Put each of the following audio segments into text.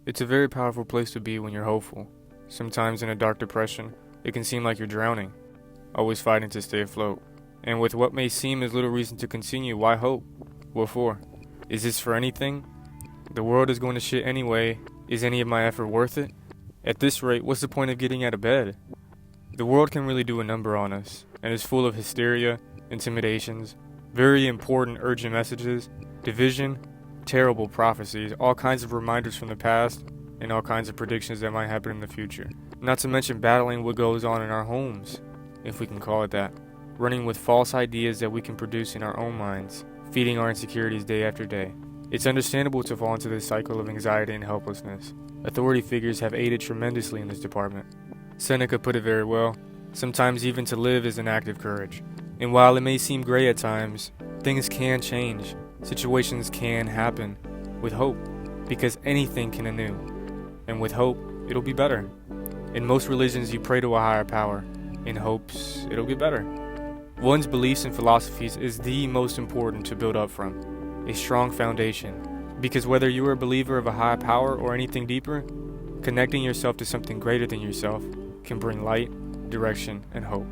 It's a very powerful place to be when you're hopeful. Sometimes in a dark depression, it can seem like you're drowning, always fighting to stay afloat. And with what may seem as little reason to continue, why hope? What for? Is this for anything? The world is going to shit anyway. Is any of my effort worth it? At this rate, what's the point of getting out of bed? The world can really do a number on us, and is full of hysteria, intimidations, very important urgent messages, division, terrible prophecies, all kinds of reminders from the past, and all kinds of predictions that might happen in the future. Not to mention battling what goes on in our homes, if we can call it that. Running with false ideas that we can produce in our own minds, feeding our insecurities day after day. It's understandable to fall into this cycle of anxiety and helplessness. Authority figures have aided tremendously in this department. Seneca put it very well, sometimes even to live is an act of courage. And while it may seem gray at times, things can change, situations can happen, with hope, because anything can anew. And with hope, it'll be better. In most religions you pray to a higher power, in hopes it'll get better. One's beliefs and philosophies is the most important to build up from, a strong foundation, because whether you are a believer of a higher power or anything deeper, connecting yourself to something greater than yourself can bring light, direction, and hope.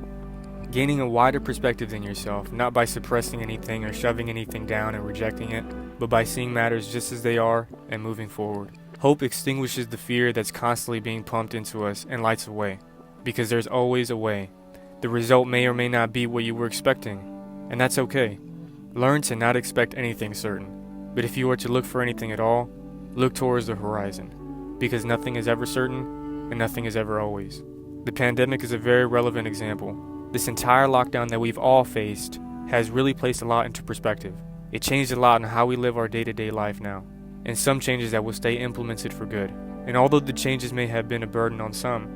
Gaining a wider perspective than yourself, not by suppressing anything or shoving anything down and rejecting it, but by seeing matters just as they are and moving forward. Hope extinguishes the fear that's constantly being pumped into us and lights a way, because there's always a way. The result may or may not be what you were expecting, and that's okay. Learn to not expect anything certain, but if you are to look for anything at all, look towards the horizon, because nothing is ever certain and nothing is ever always. The pandemic is a very relevant example. This entire lockdown that we've all faced has really placed a lot into perspective. It changed a lot on how we live our day-to-day life now, and some changes that will stay implemented for good. And although the changes may have been a burden on some,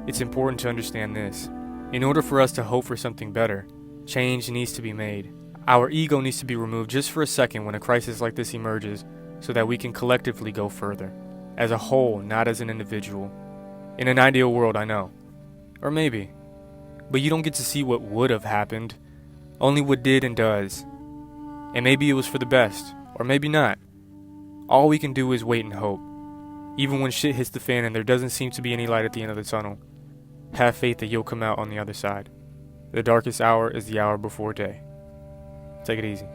it's important to understand this. In order for us to hope for something better, change needs to be made. Our ego needs to be removed just for a second when a crisis like this emerges so that we can collectively go further. As a whole, not as an individual. In an ideal world, I know. Or maybe. But you don't get to see what would have happened, only what did and does. And maybe it was for the best, or maybe not. All we can do is wait and hope. Even when shit hits the fan and there doesn't seem to be any light at the end of the tunnel, have faith that you'll come out on the other side. The darkest hour is the hour before day. Take it easy.